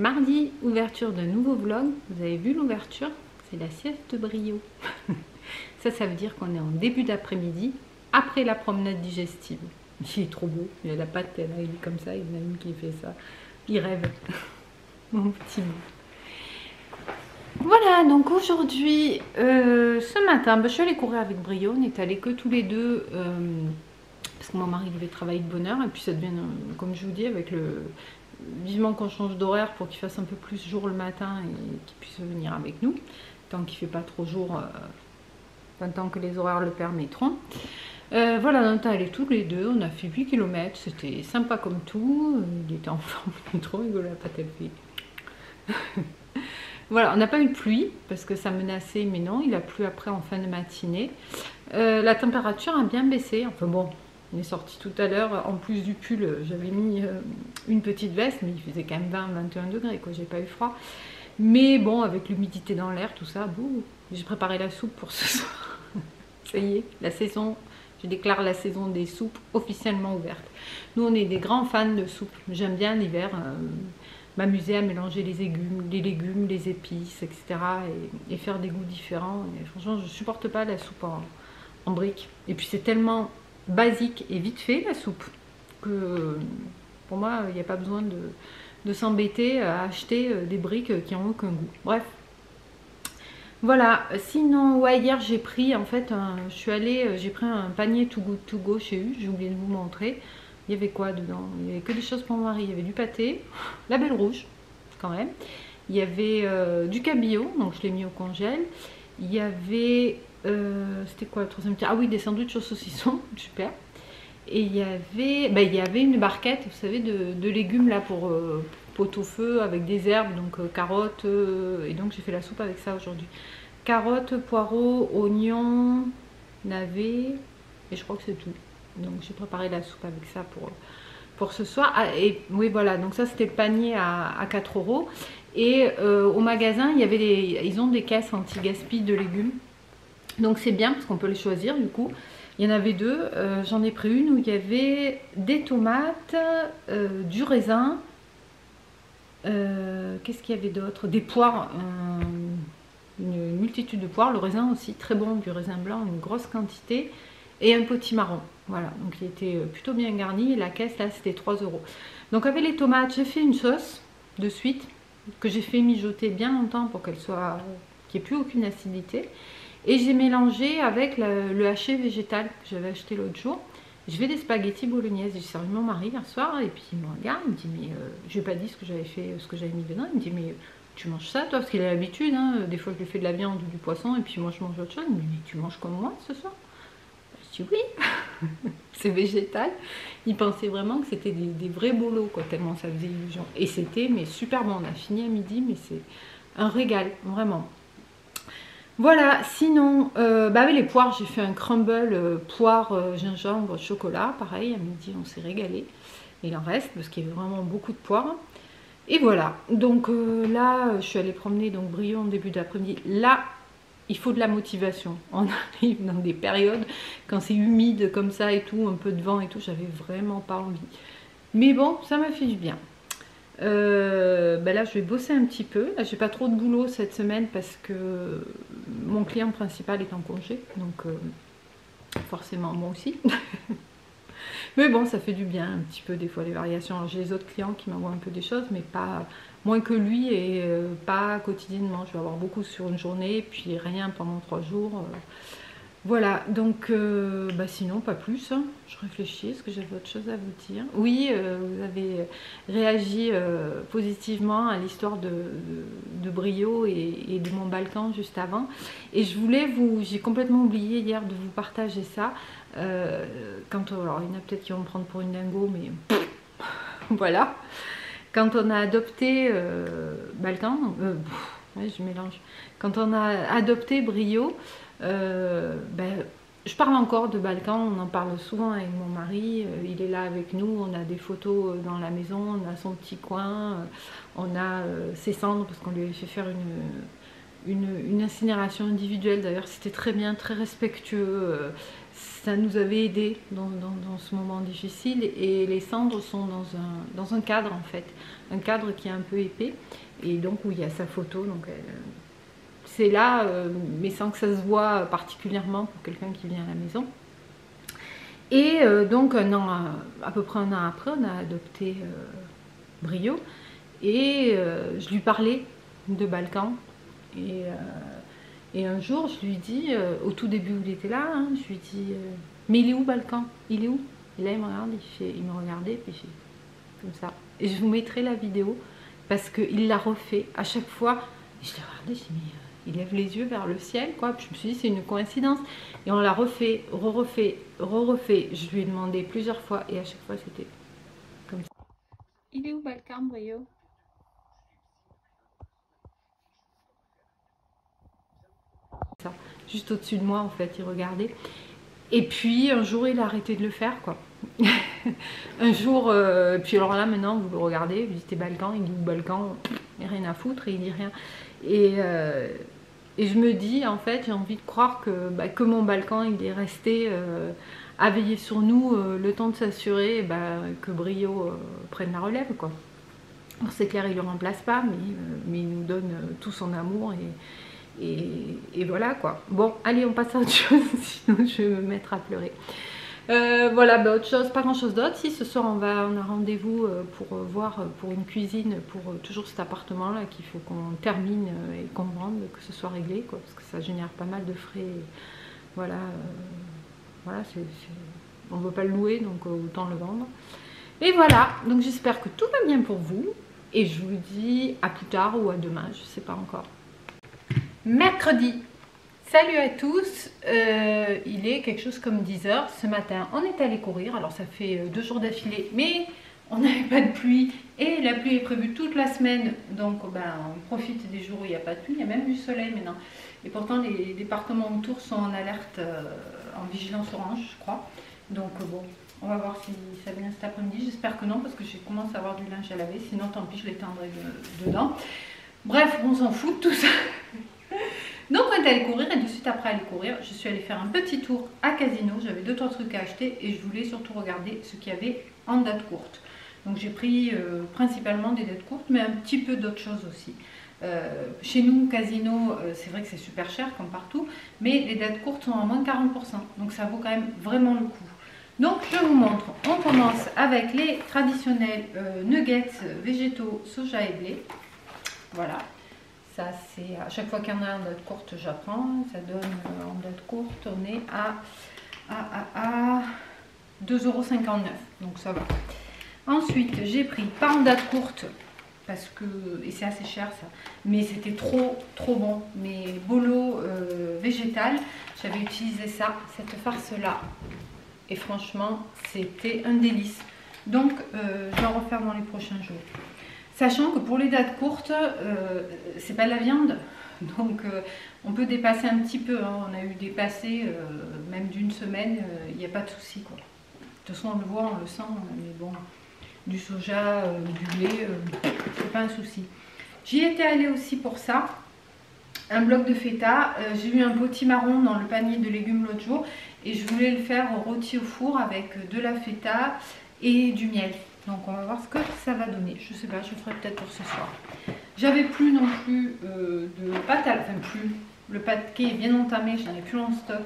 Mardi, ouverture d'un nouveau vlog. Vous avez vu l'ouverture? C'est la sieste de Brio. Ça veut dire qu'on est en début d'après-midi, après la promenade digestive. Il est trop beau, il a la patte, là, il est comme ça, il y en a une qui fait ça. Il rêve, mon petit bout. Voilà, donc aujourd'hui, ce matin, je suis allée courir avec Brio, on est allés que tous les deux, parce que mon mari devait travailler de bonne heure, et puis ça devient, comme je vous dis, avec le... Vivement qu'on change d'horaire pour qu'il fasse un peu plus jour le matin et qu'il puisse venir avec nous, tant qu'il ne fait pas trop jour, tant que les horaires le permettront. Voilà, on est allés tous les deux, on a fait 8 km, c'était sympa comme tout, il était en forme, il est trop rigolo, la patte elle fait. Voilà, on n'a pas eu de pluie parce que ça menaçait, mais non, il a plu après en fin de matinée. La température a bien baissé, enfin bon, on est sorti tout à l'heure, en plus du pull, j'avais mis une petite veste, mais il faisait quand même 20-21 degrés, quoi, j'ai pas eu froid. Mais bon, avec l'humidité dans l'air, tout ça, j'ai préparé la soupe pour ce soir. Ça y est, la saison, je déclare la saison des soupes officiellement ouverte. Nous, on est des grands fans de soupe, j'aime bien l'hiver. M'amuser à mélanger les légumes, les épices, etc. et faire des goûts différents. Et franchement, je ne supporte pas la soupe en briques. Et puis c'est tellement basique et vite fait la soupe que pour moi, il n'y a pas besoin de s'embêter à acheter des briques qui n'ont aucun goût. Bref. Voilà, sinon, ouais, hier j'ai pris, en fait, j'ai pris un panier Too Good To Go chez U, j'ai oublié de vous montrer. Il y avait quoi dedans? Il n'y avait que des choses pour mon mari. Il y avait du pâté, la Belle Rouge, quand même. Il y avait du cabillaud, donc je l'ai mis au congèle. Il y avait, c'était quoi le troisième? Ah oui, des sandwichs au saucisson, super. Et il y avait une barquette, vous savez, de légumes là pour pot-au-feu avec des herbes, donc carottes, et donc j'ai fait la soupe avec ça aujourd'hui. Carottes, poireaux, oignons, navets, et je crois que c'est tout. Donc j'ai préparé la soupe avec ça pour ce soir. Ah, et oui, voilà, donc ça c'était le panier à 4 €. Et au magasin, ils ont des caisses anti-gaspi de légumes. Donc c'est bien parce qu'on peut les choisir du coup. Il y en avait deux, j'en ai pris une où il y avait des tomates, du raisin, qu'est-ce qu'il y avait d'autre? Des poires, une multitude de poires, le raisin aussi, très bon, du raisin blanc, une grosse quantité. Et un potimarron, voilà, donc il était plutôt bien garni, et la caisse là c'était 3 €. Donc avec les tomates, j'ai fait une sauce de suite, que j'ai fait mijoter bien longtemps pour qu'il n'y ait plus aucune acidité. Et j'ai mélangé avec le haché végétal que j'avais acheté l'autre jour. Je fais des spaghettis bolognaise, j'ai servi mon mari hier soir, et puis il me regarde, il me dit, mais je lui ai pas dit ce que j'avais fait, ce que j'avais mis dedans, il me dit, mais tu manges ça toi? Parce qu'il a l'habitude, hein, des fois je lui fais de la viande ou du poisson, et puis moi je mange autre chose. Il me dit, mais tu manges comme moi ce soir? Je dis oui, c'est végétal. Il pensait vraiment que c'était des vrais bolos, quoi, tellement ça faisait illusion. Et c'était mais super bon. On a fini à midi, mais c'est un régal, vraiment. Voilà, sinon, avec les poires, j'ai fait un crumble poire, gingembre, chocolat. Pareil, à midi, on s'est régalé. Il en reste parce qu'il y avait vraiment beaucoup de poires. Et voilà, donc là, je suis allée promener donc Brio en début d'après-midi. Là, il faut de la motivation. On arrive dans des périodes, quand c'est humide comme ça et tout, un peu de vent et tout, j'avais vraiment pas envie. Mais bon, ça m'a fait du bien. Là, je vais bosser un petit peu. Là, j'ai pas trop de boulot cette semaine parce que mon client principal est en congé. Donc, forcément, moi aussi. Mais bon, ça fait du bien un petit peu des fois les variations. Alors, j'ai les autres clients qui m'envoient un peu des choses, mais pas moins que lui et pas quotidiennement. Je vais avoir beaucoup sur une journée, puis rien pendant 3 jours. Voilà, donc sinon pas plus. Hein. Je réfléchis, est-ce que j'avais autre chose à vous dire? Oui, vous avez réagi positivement à l'histoire de Brio et de mon Balkan juste avant. Et je voulais j'ai complètement oublié hier de vous partager ça. Alors il y en a peut-être qui vont me prendre pour une dingo, mais voilà. Quand on a adopté Balkan, ouais, je mélange. Quand on a adopté Brio, je parle encore de Balkan, on en parle souvent avec mon mari, il est là avec nous, on a des photos dans la maison, on a son petit coin, on a ses cendres parce qu'on lui a fait faire une incinération individuelle, d'ailleurs c'était très bien, très respectueux, ça nous avait aidé dans ce moment difficile. Et les cendres sont dans un cadre en fait, un cadre qui est un peu épais, et donc où il y a sa photo. Donc c'est là, mais sans que ça se voit particulièrement pour quelqu'un qui vient à la maison. Et donc à peu près un an après, on a adopté Brio, et je lui parlais de Balkan. Et un jour, je lui dis, au tout début où il était là, hein, je lui dis, mais il est où Balkan? Il est où? Et là, il me regarde, il me regardait, puis j'ai comme ça. Et je vous mettrai la vidéo, parce qu'il l'a refait à chaque fois. Et je l'ai regardé, je dis, mais il lève les yeux vers le ciel, quoi. Puis je me suis dit, c'est une coïncidence. Et on l'a refait, re-refait, re-refait. Je lui ai demandé plusieurs fois, et à chaque fois, c'était comme ça. Il est où Balkan, Brio? Ça, juste au-dessus de moi, en fait, il regardait. Et puis un jour il a arrêté de le faire, quoi. Un jour, puis alors là maintenant vous le regardez, vous dites Balkan, il dit Balkan, il n'y a rien à foutre et il dit rien. Et je me dis en fait, j'ai envie de croire que mon Balkan il est resté à veiller sur nous le temps de s'assurer que Brio prenne la relève, quoi. Alors c'est clair, il ne le remplace pas, mais il nous donne tout son amour et voilà quoi. Bon, allez, on passe à autre chose, sinon je vais me mettre à pleurer. Voilà, autre chose, pas grand chose d'autre. Si ce soir on a rendez-vous pour voir pour une cuisine pour toujours cet appartement là qu'il faut qu'on termine et qu'on vende, que ce soit réglé, quoi, parce que ça génère pas mal de frais. Voilà, voilà, on ne veut pas le louer, donc autant le vendre. Et voilà, donc j'espère que tout va bien pour vous. Et je vous dis à plus tard ou à demain, je ne sais pas encore. Mercredi, salut à tous, il est quelque chose comme 10 h. Ce matin, on est allé courir, alors ça fait 2 jours d'affilée, mais on n'avait pas de pluie et la pluie est prévue toute la semaine, donc on profite des jours où il n'y a pas de pluie, il y a même du soleil maintenant. Et pourtant les départements autour sont en alerte, en vigilance orange, je crois. Donc bon, on va voir si ça vient cet après-midi, j'espère que non, parce que j'ai commencé à avoir du linge à laver, sinon tant pis, je l'étendrai dedans. Bref, on s'en fout de tout ça. Donc on est allé courir et de suite après aller courir, je suis allée faire un petit tour à Casino. J'avais 2-3 trucs à acheter et je voulais surtout regarder ce qu'il y avait en date courte. Donc j'ai pris principalement des dates courtes, mais un petit peu d'autres choses aussi. Chez nous, Casino, c'est vrai que c'est super cher comme partout, mais les dates courtes sont à moins de 40%, donc ça vaut quand même vraiment le coup. Donc je vous montre, on commence avec les traditionnels nuggets végétaux, soja et blé. Voilà. Ça c'est à chaque fois qu'il y en a en date courte, j'apprends. Ça donne en date courte, on est à 2,59 €, donc ça va. Ensuite j'ai pris pas en date courte parce que, et c'est assez cher ça, mais c'était trop bon, mes bolos végétal. J'avais utilisé ça, cette farce là, et franchement c'était un délice. Donc je vais en refaire dans les prochains jours. Sachant que pour les dates courtes, c'est pas de la viande, donc on peut dépasser un petit peu, hein. On a eu dépassé même d'une semaine, il n'y a pas de souci, quoi. De toute façon on le voit, on le sent, mais bon, du soja, du blé, c'est pas un souci. J'y étais allée aussi pour ça, un bloc de feta. J'ai eu un potimarron dans le panier de légumes l'autre jour et je voulais le faire rôti au four avec de la feta et du miel. Donc on va voir ce que ça va donner. Je sais pas, je ferai peut-être pour ce soir. J'avais plus non plus de pâte à... Enfin plus, le paquet est bien entamé, j'en ai plus en stock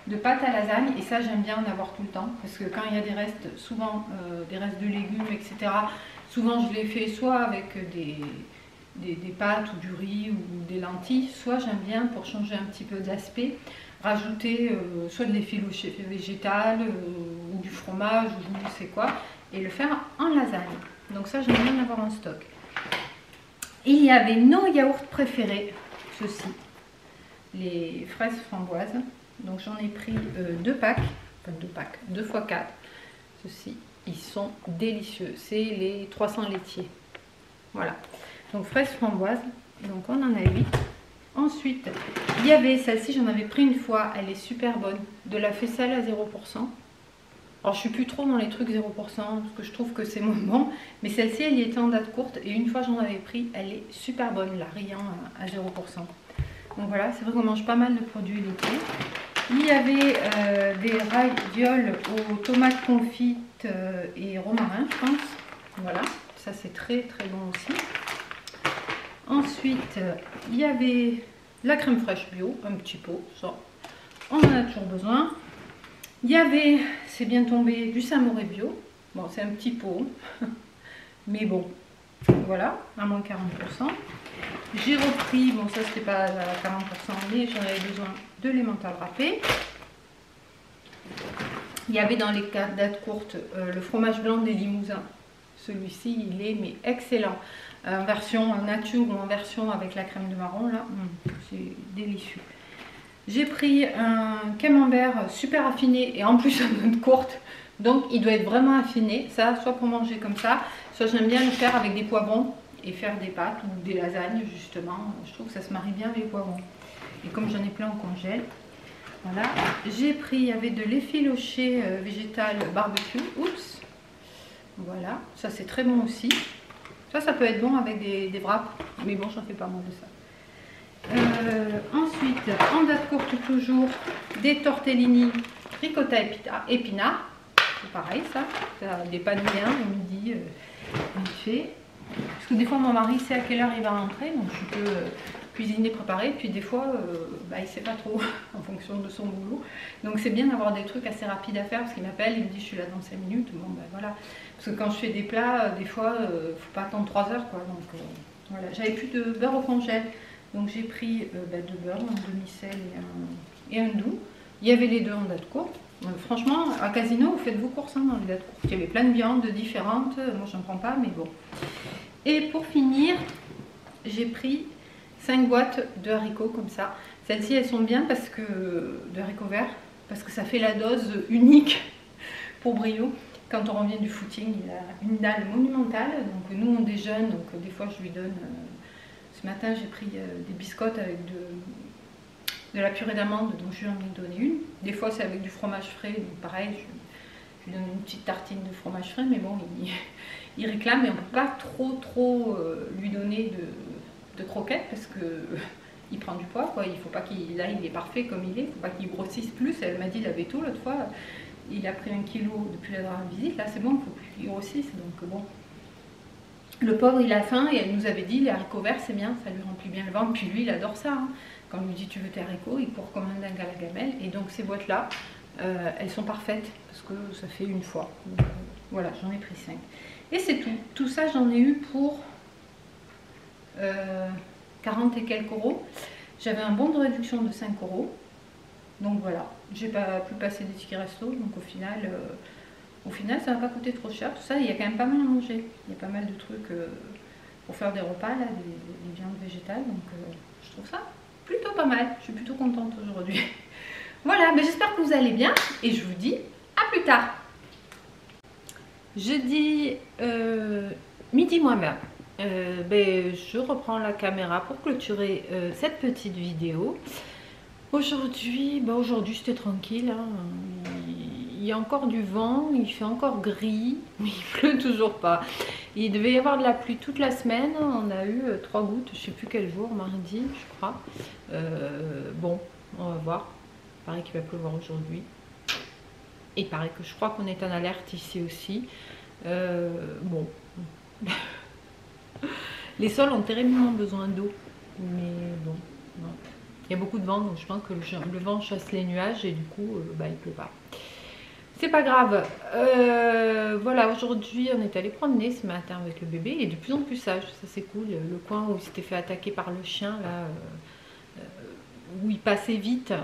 de pâte à lasagne. Et ça j'aime bien en avoir tout le temps. Parce que quand il y a des restes, souvent des restes de légumes, etc. Souvent je les fais soit avec des pâtes ou du riz ou des lentilles. Soit j'aime bien, pour changer un petit peu d'aspect, rajouter soit de l'effiloché végétal ou du fromage ou je ne sais quoi. Et le faire en lasagne. Donc ça, j'aime bien en avoir en stock. Il y avait nos yaourts préférés, ceux-ci, les fraises framboises. Donc j'en ai pris 2 packs, enfin 2 packs, 2 x 4. Ceux-ci, ils sont délicieux. C'est les 300 laitiers. Voilà. Donc fraises framboises. Donc on en a 8. Ensuite, il y avait celle-ci, j'en avais pris une fois. Elle est super bonne. De la faisselle à 0%. Alors je suis plus trop dans les trucs 0% parce que je trouve que c'est moins bon. Mais celle-ci elle y était en date courte et une fois j'en avais pris, elle est super bonne, la Riant à 0%. Donc voilà, c'est vrai qu'on mange pas mal de produits laitiers. Il y avait des ravioles aux tomates confites et romarin, je pense. Voilà, ça c'est très très bon aussi. Ensuite, il y avait la crème fraîche bio, un petit pot, ça, on en a toujours besoin. Il y avait, c'est bien tombé, du samouraï bio. Bon, c'est un petit pot, mais bon, voilà, à moins 40%. J'ai repris, bon ça c'était pas à 40%, mais j'en avais besoin de l'emmental râpé. Il y avait dans les dates courtes le fromage blanc des Limousins. Celui-ci, il est mais excellent. En version nature ou en version avec la crème de marron, là, c'est délicieux. J'ai pris un camembert super affiné et en plus en note courte. Donc il doit être vraiment affiné. Ça, soit pour manger comme ça, soit j'aime bien le faire avec des poivrons et faire des pâtes ou des lasagnes justement. Je trouve que ça se marie bien avec les poivrons. Et comme j'en ai plein au congèle. Voilà. J'ai pris, il y avait de l'effiloché végétal barbecue. Oups. Voilà. Ça c'est très bon aussi. Ça peut être bon avec des wraps. Mais bon, j'en fais pas moins de ça. Ensuite, en date courte toujours, des tortellini ricotta épinards. C'est pareil ça dépanne bien le midi vite fait. Parce que des fois mon mari sait à quelle heure il va rentrer, donc je peux cuisiner, préparer. Puis des fois, il ne sait pas trop en fonction de son boulot. Donc c'est bien d'avoir des trucs assez rapides à faire parce qu'il m'appelle, il me dit je suis là dans 5 minutes. Bon ben voilà. Parce que quand je fais des plats, des fois, il ne faut pas attendre 3 heures quoi. Donc voilà. J'avais plus de beurre au congèle. Donc j'ai pris deux beurres, un demi-sel et un doux. Il y avait les deux en date courte. Franchement, à Casino, vous faites vos courses dans les dates courtes. Il y avait plein de viandes différentes. Moi, j'en prends pas, mais bon. Et pour finir, j'ai pris 5 boîtes de haricots comme ça. Celles-ci, elles sont bien parce que de haricots verts, parce que ça fait la dose unique pour Brio. Quand on revient du footing, il a une dalle monumentale. Donc nous, on déjeune, donc des fois, je lui donne... Ce matin, j'ai pris des biscottes avec de la purée d'amande, donc je lui en ai donné une. Des fois, c'est avec du fromage frais, donc pareil, je lui donne une petite tartine de fromage frais, mais bon, il réclame, mais on ne peut pas trop lui donner de croquettes parce que il prend du poids, quoi. Il faut pas qu'il... Là, il est parfait comme il est, il ne faut pas qu'il grossisse plus. Elle m'a dit, il avait tout l'autre fois, il a pris 1 kilo depuis la dernière visite, là c'est bon, il ne faut plus qu'il grossisse, donc bon. Le pauvre, il a faim et elle nous avait dit les haricots verts c'est bien, ça lui remplit bien le ventre. Puis lui, il adore ça. Hein. Quand on lui dit tu veux tes haricots, il court comme un dingue à la gamelle. Et donc ces boîtes-là, elles sont parfaites parce que ça fait une fois. Donc, voilà, j'en ai pris 5. Et c'est tout. Tout ça, j'en ai eu pour 40 et quelques euros. J'avais un bon de réduction de 5 euros. Donc voilà, j'ai pas pu passer des tickets resto. Donc au final, ça n'a pas coûté trop cher. Tout ça, il y a quand même pas mal à manger. Il y a pas mal de trucs pour faire des repas, là, des viandes végétales. Donc, je trouve ça plutôt pas mal. Je suis plutôt contente aujourd'hui. Voilà, mais j'espère que vous allez bien. Et je vous dis à plus tard. Jeudi midi moi-même. Je reprends la caméra pour clôturer cette petite vidéo. Aujourd'hui, c'était tranquille. Hein. Il y a encore du vent, il fait encore gris, mais il pleut toujours pas. Il devait y avoir de la pluie toute la semaine. On a eu 3 gouttes, je sais plus quel jour, mardi, je crois. Bon, on va voir. Il paraît qu'il va pleuvoir aujourd'hui. Et il paraît que je crois qu'on est en alerte ici aussi. Bon. Les sols ont terriblement besoin d'eau. Mais bon, non. Il y a beaucoup de vent, donc je pense que le vent chasse les nuages et du coup, il pleut pas. C'est pas grave. Voilà, aujourd'hui, on est allé promener ce matin avec le bébé. Il est de plus en plus sage, ça c'est cool. Le coin où il s'était fait attaquer par le chien, là, où il passait vite,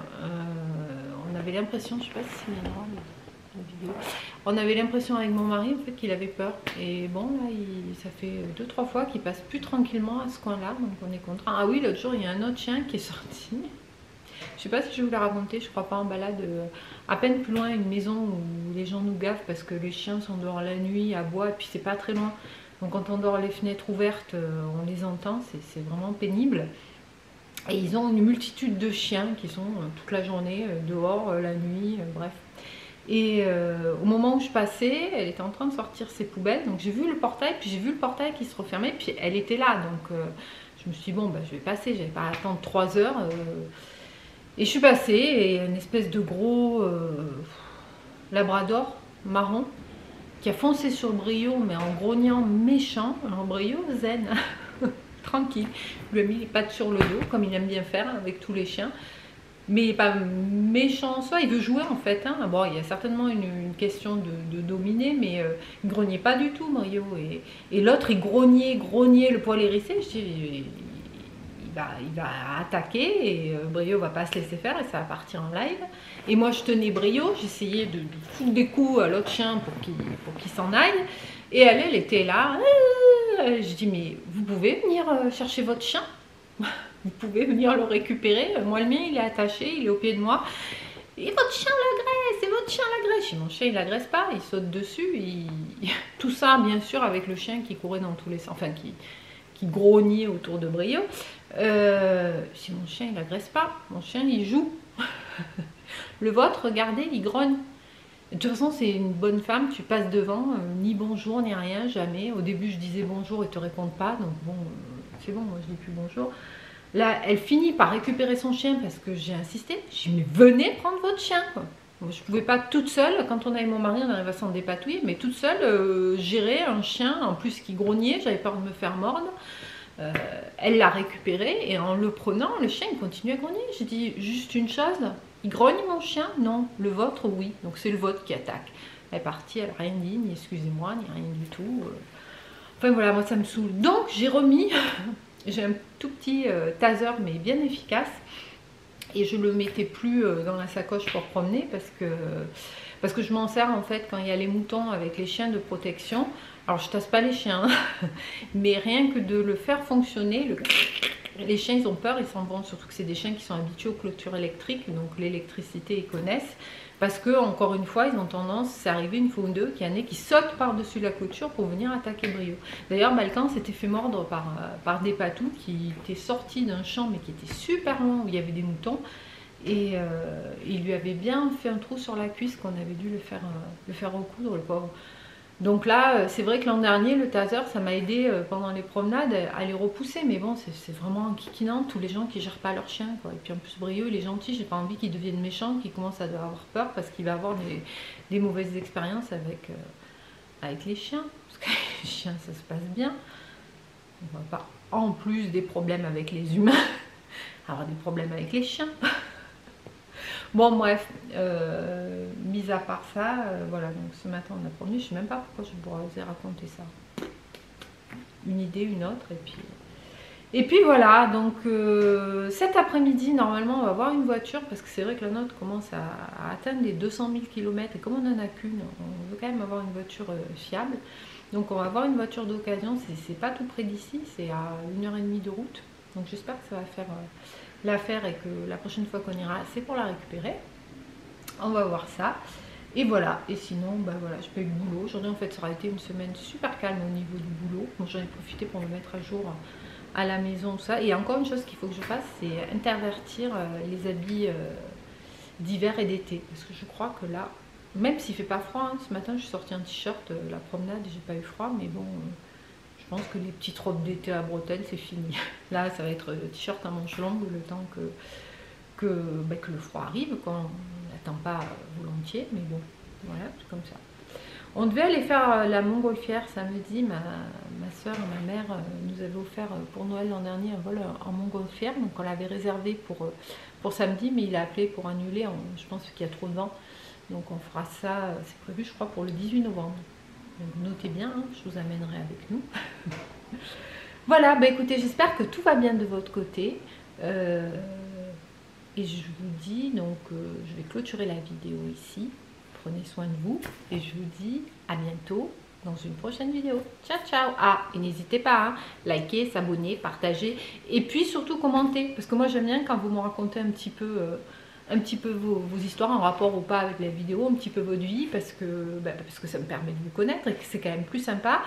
on avait l'impression, je sais pas si c'est bien droit, la vidéo. On avait l'impression avec mon mari en fait qu'il avait peur. Et bon, là, ça fait 2-3 fois qu'il passe plus tranquillement à ce coin-là, donc on est content. Ah oui, l'autre jour, il y a un autre chien qui est sorti. Je sais pas si je vais vous la raconter, je crois pas, en balade. À peine plus loin, une maison où les gens nous gaffent parce que les chiens sont dehors la nuit, à bois, et puis c'est pas très loin. Donc quand on dort les fenêtres ouvertes, on les entend, c'est vraiment pénible. Et ils ont une multitude de chiens qui sont toute la journée dehors, la nuit, bref. Et au moment où je passais, elle était en train de sortir ses poubelles, donc j'ai vu le portail, puis j'ai vu le portail qui se refermait, puis elle était là, donc je me suis dit bon, je vais passer, j'avais pas à attendre 3 heures. Et je suis passée et une espèce de gros labrador marron qui a foncé sur Brio, mais en grognant méchant. Alors Brio, zen, tranquille. Je lui ai mis les pattes sur le dos, comme il aime bien faire avec tous les chiens. Mais il n'est pas méchant en soi, il veut jouer en fait. Hein. Bon, il y a certainement une question de dominer, mais il ne grognait pas du tout, Brio. Et l'autre, il grognait, le poil hérissé. Je dis, il va attaquer et Brio va pas se laisser faire et ça va partir en live. Et moi, je tenais Brio, j'essayais de foutre des coups à l'autre chien pour qu'il s'en aille. Et elle était là. Je dis, mais vous pouvez venir chercher votre chien? Vous pouvez venir le récupérer. Moi, le mien, il est attaché, il est au pied de moi. Et votre chien l'agresse, et votre chien l'agresse. Je dis, mon chien, il l'agresse pas, il saute dessus. Tout ça, bien sûr, avec le chien qui courait dans tous les sens, enfin, qui grognait autour de Brio. Si mon chien, il l'agresse pas, mon chien, il joue. Le vôtre, regardez, il grogne. De toute façon, c'est une bonne femme, tu passes devant, ni bonjour, ni rien, jamais. Au début, je disais bonjour et te répondent pas, donc bon, c'est bon, moi je dis plus bonjour. Là, elle finit par récupérer son chien parce que j'ai insisté. J'ai dit, mais venez prendre votre chien, quoi. Moi, je ne pouvais pas toute seule, quand on avait mon mari, on arrivait à s'en dépatouiller, mais toute seule, gérer un chien, en plus qui grognait, j'avais peur de me faire mordre. Elle l'a récupéré et en le prenant, le chien il continue à grogner. J'ai dit juste une chose, il grogne mon chien? Non, le vôtre oui, donc c'est le vôtre qui attaque. Elle est partie, elle n'a rien dit, ni excusez-moi, ni rien du tout. Enfin voilà, moi ça me saoule. Donc j'ai remis, j'ai un tout petit taser mais bien efficace et je le mettais plus dans la sacoche pour promener parce que je m'en sers en fait quand il y a les moutons avec les chiens de protection. Alors je tasse pas les chiens, mais rien que de le faire fonctionner, les chiens ils ont peur, ils s'en vont, surtout que c'est des chiens qui sont habitués aux clôtures électriques, donc l'électricité ils connaissent, parce que encore une fois ils ont tendance, c'est arrivé une fois ou deux, qu'il y en a qui sautent par-dessus la clôture pour venir attaquer Brio. D'ailleurs Balkan s'était fait mordre par des patous qui étaient sortis d'un champ mais qui était super loin où il y avait des moutons. Et il lui avait bien fait un trou sur la cuisse qu'on avait dû le faire recoudre, le pauvre. Donc là, c'est vrai que l'an dernier, le taser, ça m'a aidé pendant les promenades à les repousser. Mais bon, c'est vraiment enquiquinant, tous les gens qui ne gèrent pas leur chien, quoi. Et puis en plus, Brio, il est gentil, j'ai pas envie qu'il devienne méchant, qu'il commence à avoir peur parce qu'il va avoir des mauvaises expériences avec les chiens. Parce que les chiens, ça se passe bien. On va pas, en plus des problèmes avec les humains, avoir des problèmes avec les chiens. Bon bref, mis à part ça, voilà, donc ce matin on a promené, je ne sais même pas pourquoi je pourrais oser raconter ça. Une idée, une autre, et puis voilà, donc cet après-midi, normalement on va avoir une voiture, parce que c'est vrai que la nôtre commence à atteindre les 200 000 km, et comme on n'en a qu'une, on veut quand même avoir une voiture fiable. Donc on va avoir une voiture d'occasion, c'est pas tout près d'ici, c'est à 1h30 de route, donc j'espère que ça va faire... l'affaire et que la prochaine fois qu'on ira c'est pour la récupérer. On va voir ça et voilà. Et sinon bah voilà, j'ai pas eu le boulot aujourd'hui en fait, ça aura été une semaine super calme au niveau du boulot. Bon, j'en ai profité pour me mettre à jour à la maison, tout ça. Et encore une chose qu'il faut que je fasse, c'est intervertir les habits d'hiver et d'été, parce que je crois que là, même s'il fait pas froid, hein, ce matin je suis sortie en t-shirt, la promenade et j'ai pas eu froid, mais bon, je pense que les petites robes d'été à bretelles c'est fini. Là ça va être t-shirt à manches longues le temps que le froid arrive, quand on n'attend pas volontiers, mais bon, voilà, c'est comme ça. On devait aller faire la montgolfière samedi, ma soeur et ma mère nous avaient offert pour Noël l'an dernier un vol en montgolfière, donc on l'avait réservé pour samedi, mais il a appelé pour annuler, je pense qu'il y a trop de vent, donc on fera ça, c'est prévu je crois pour le 18 novembre. Donc notez bien, hein, je vous amènerai avec nous. Voilà, bah écoutez, j'espère que tout va bien de votre côté. Et je vous dis, donc je vais clôturer la vidéo ici. Prenez soin de vous et je vous dis à bientôt dans une prochaine vidéo. Ciao, ciao. Ah, et n'hésitez pas à liker, s'abonner, partager et puis surtout commenter. Parce que moi j'aime bien quand vous me racontez un petit peu vos histoires en rapport ou pas avec la vidéo, un petit peu votre vie, parce que ça me permet de vous connaître et que c'est quand même plus sympa.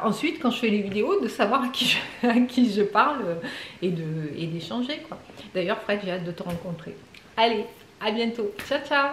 Ensuite, quand je fais les vidéos, de savoir à qui je parle et d'échanger, quoi. D'ailleurs, Fred, j'ai hâte de te rencontrer. Allez, à bientôt. Ciao, ciao.